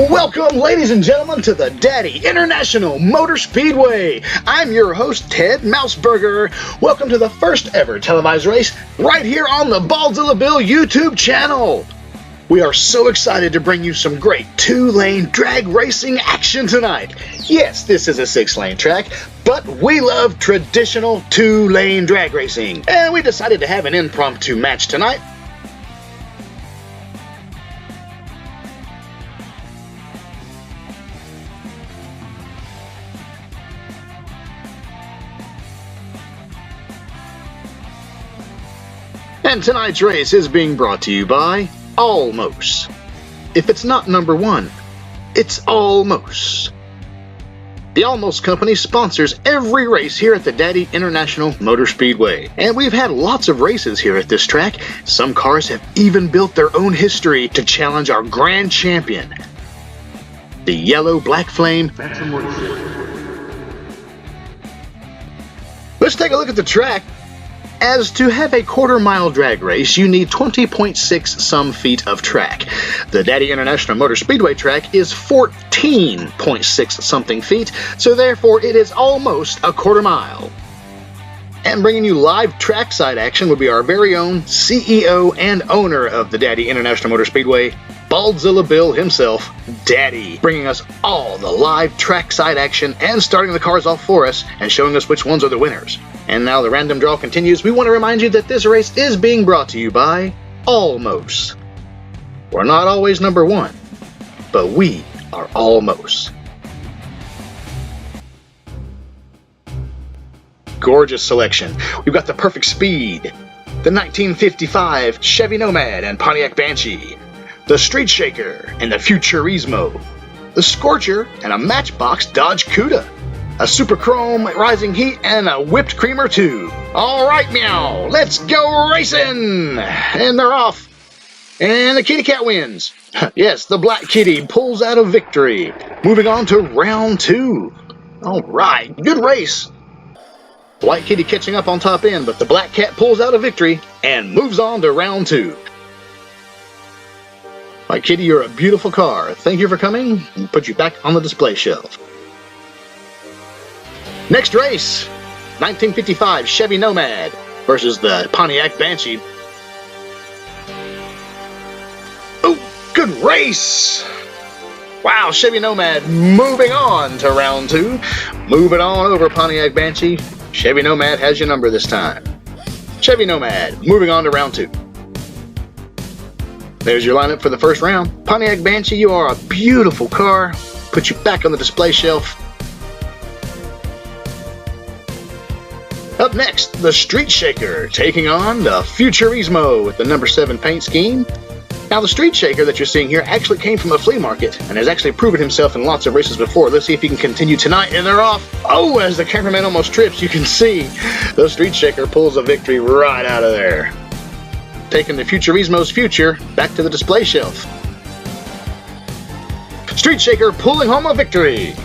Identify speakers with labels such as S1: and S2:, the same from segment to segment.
S1: Welcome, ladies and gentlemen, to the Daddy International Motor Speedway. I'm your host, Ted Mouseburger. Welcome to the first ever televised race right here on the Baldzilla Bill YouTube channel. We are so excited to bring you some great two-lane drag racing action tonight. Yes, this is a six-lane track, but we love traditional two-lane drag racing. And we decided to have an impromptu match tonight. And tonight's race is being brought to you by Almost. If it's not number one, it's Almost. The Almost Company sponsors every race here at the Daddy International Motor Speedway. And we've had lots of races here at this track. Some cars have even built their own history to challenge our grand champion, the yellow Black Flame. Let's take a look at the track. As to have a quarter-mile drag race, you need 20.6 some feet of track. The Daddy International Motor Speedway track is 14.6 something feet, so therefore it is almost a quarter mile. And bringing you live trackside action would be our very own CEO and owner of the Daddy International Motor Speedway, Baldzilla Bill himself, Daddy, bringing us all the live trackside action and starting the cars off for us and showing us which ones are the winners. And now the random draw continues. We want to remind you that this race is being brought to you by Almost. We're not always number one, but we are almost. Gorgeous selection. We've got the Perfect Speed, the 1955 Chevy Nomad and Pontiac Banshee, the Street Shaker and the Futurismo, the Scorcher and a Matchbox Dodge Cuda, a Super Chrome Rising Heat, and a Whipped Cream or two. All right, meow, let's go racing! And they're off. And the kitty cat wins. Yes, the Black Kitty pulls out a victory. Moving on to round two. All right, good race. White Kitty catching up on top end, but the Black Cat pulls out a victory and moves on to round two. White Kitty, you're a beautiful car. Thank you for coming. We'll put you back on the display shelf. Next race, 1955 Chevy Nomad versus the Pontiac Banshee. Oh, good race! Wow, Chevy Nomad moving on to round two. Moving on over Pontiac Banshee. Chevy Nomad has your number this time. Chevy Nomad moving on to round two. There's your lineup for the first round. Pontiac Banshee, you are a beautiful car. Put you back on the display shelf. Up next, the Street Shaker taking on the Futurismo with the number 7 paint scheme. Now, the Street Shaker that you're seeing here actually came from a flea market and has actually proven himself in lots of races before. Let's see if he can continue tonight, and they're off. Oh, as the cameraman almost trips, you can see the Street Shaker pulls a victory right out of there. Taking the Futurismo's future back to the display shelf. Street Shaker pulling home a victory.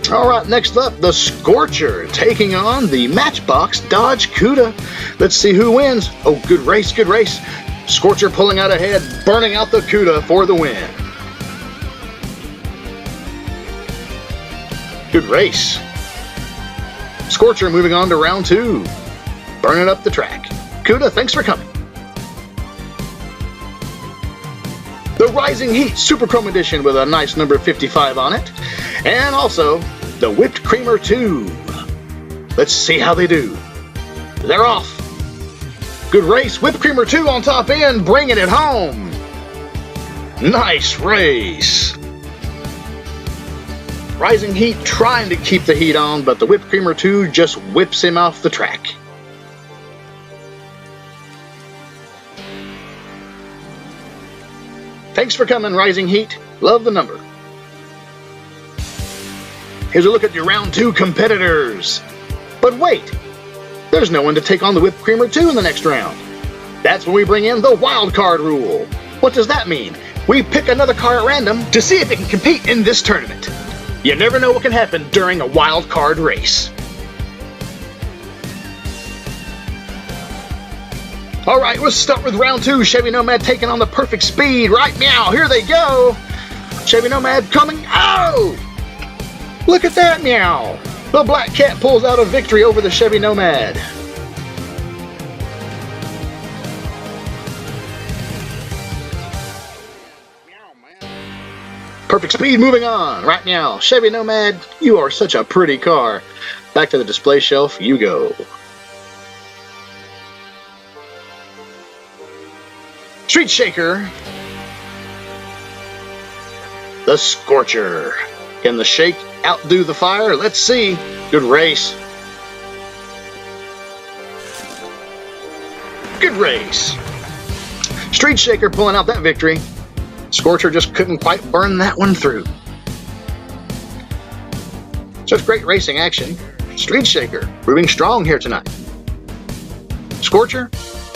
S1: Alright, next up, the Scorcher taking on the Matchbox Dodge Cuda. Let's see who wins. Oh, good race, good race. Scorcher pulling out ahead, burning out the Cuda for the win. Good race. Scorcher moving on to round two. Burning up the track. Cuda, thanks for coming. The Rising Heat Super Chrome Edition with a nice number 55 on it. And also, the Whipped Creamer 2. Let's see how they do. They're off. Good race. Whipped Creamer 2 on top end, bringing it home. Nice race. Rising Heat trying to keep the heat on, but the Whipped Creamer 2 just whips him off the track. Thanks for coming, Rising Heat. Love the number. Here's a look at your round two competitors. But wait, there's no one to take on the Whipped Creamer 2 in the next round. That's when we bring in the wild card rule. What does that mean? We pick another car at random to see if it can compete in this tournament. You never know what can happen during a wild card race. All right, let's start with round 2. Chevy Nomad taking on the Perfect Speed. Right meow, here they go. Chevy Nomad coming. Oh! Look at that meow. The Black Cat pulls out a victory over the Chevy Nomad. Perfect Speed moving on. Right meow. Chevy Nomad, you are such a pretty car. Back to the display shelf you go. Street Shaker. The Scorcher. Can the shake outdo the fire? Let's see. Good race. Good race. Street Shaker pulling out that victory. Scorcher just couldn't quite burn that one through. Such great racing action. Street Shaker proving strong here tonight. Scorcher,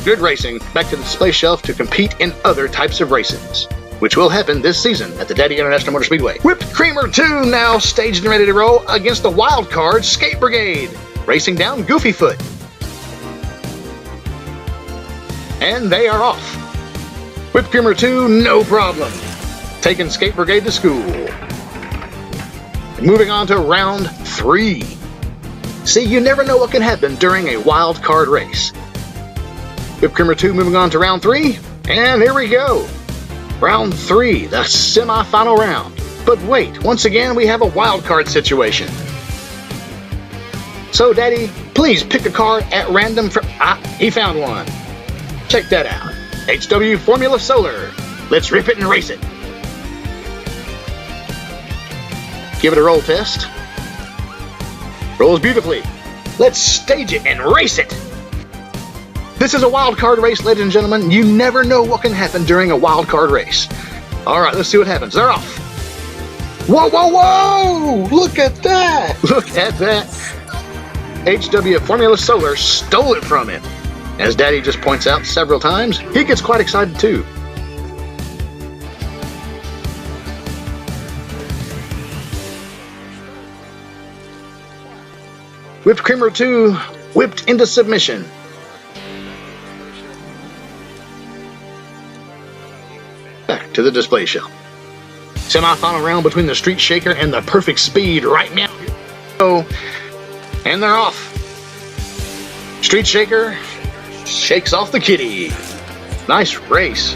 S1: good racing. Back to the display shelf to compete in other types of races, which will happen this season at the Daddy International Motor Speedway. Whipped Creamer 2 now staged and ready to roll against the wild card Skate Brigade, racing down Goofy Foot. And they are off. Whipped Creamer 2, no problem. Taking Skate Brigade to school. Moving on to round 3. See, you never know what can happen during a wild card race. Whipped Creamer 2 moving on to round 3, and here we go. Round 3, the semi-final round. But wait, once again we have a wild card situation. So Daddy, please pick a car at random from... he found one. Check that out. HW Formula Solar. Let's rip it and race it. Give it a roll test. Rolls beautifully. Let's stage it and race it. This is a wild card race, ladies and gentlemen. You never know what can happen during a wild card race. All right, let's see what happens. They're off. Whoa, whoa, whoa! Look at that! Look at that. HW Formula Solar stole it from him. As Daddy just points out several times, he gets quite excited too. Whipped Creamer 2 whipped into submission. Back to the display shelf. Semi-final round between the Street Shaker and the Perfect Speed right now. And they're off. Street Shaker shakes off the kitty. Nice race.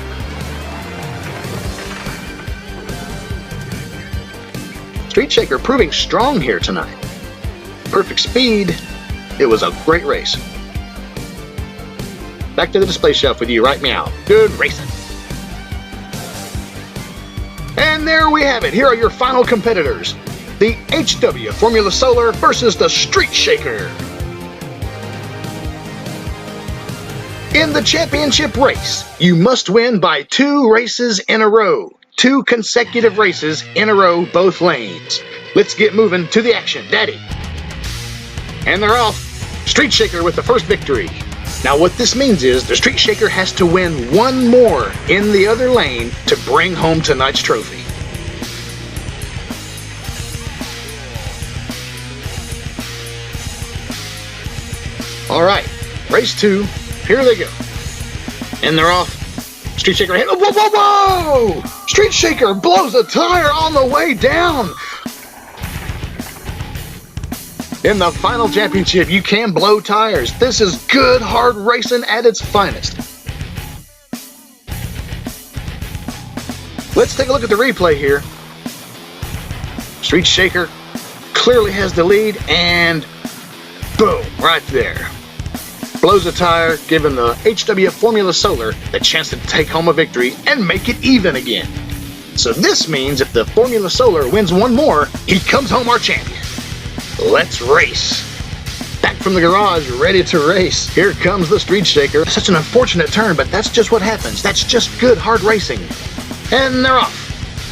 S1: Street Shaker proving strong here tonight. Perfect Speed, it was a great race. Back to the display shelf with you right now. Good racing. And there we have it. Here are your final competitors. The HW Formula Solar versus the Street Shaker. In the championship race, you must win by 2 races in a row. 2 consecutive races in a row, both lanes. Let's get moving to the action, Daddy. And they're off. Street Shaker with the first victory. Now what this means is the Street Shaker has to win 1 more in the other lane to bring home tonight's trophy. All right, race 2. Here they go. And they're off. Street Shaker hit. Whoa, whoa, whoa! Street Shaker blows a tire on the way down. In the final championship, you can blow tires. This is good, hard racing at its finest. Let's take a look at the replay here. Street Shaker clearly has the lead, and boom, right there. Blows a tire, giving the HW Formula Solar the chance to take home a victory and make it even again. So this means if the Formula Solar wins 1 more, he comes home our champion. Let's race. Back from the garage, ready to race. Here comes the Street Shaker. Such an unfortunate turn, but that's just what happens. That's just good, hard racing. And they're off.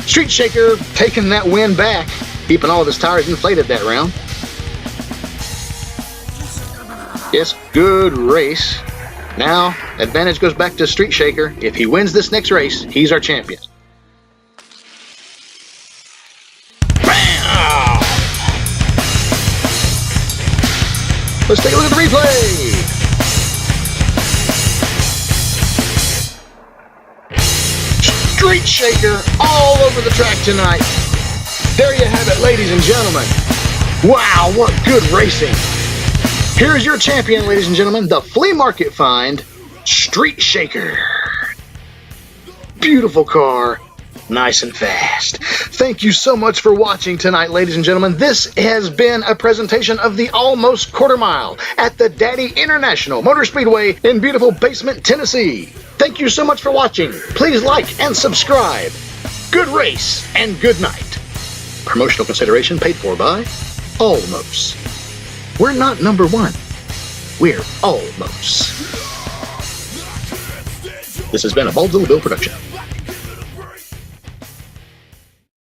S1: Street Shaker taking that win back, keeping all of his tires inflated that round. Yes, good race. Now, advantage goes back to Street Shaker. If he wins this next race, he's our champion. Bam! Let's take a look at the replay. street shaker all over the track tonight. There you have it, ladies and gentlemen. Wow, what good racing. Here's your champion, ladies and gentlemen, the flea market find, Street Shaker. Beautiful car, nice and fast. Thank you so much for watching tonight, ladies and gentlemen. This has been a presentation of the Almost Quarter Mile at the Daddy International Motor Speedway in beautiful Basement, Tennessee. Thank you so much for watching. Please like and subscribe. Good race and good night. Promotional consideration paid for by Almost. We're not number one. We're almost. This has been a Bald Little Bill production.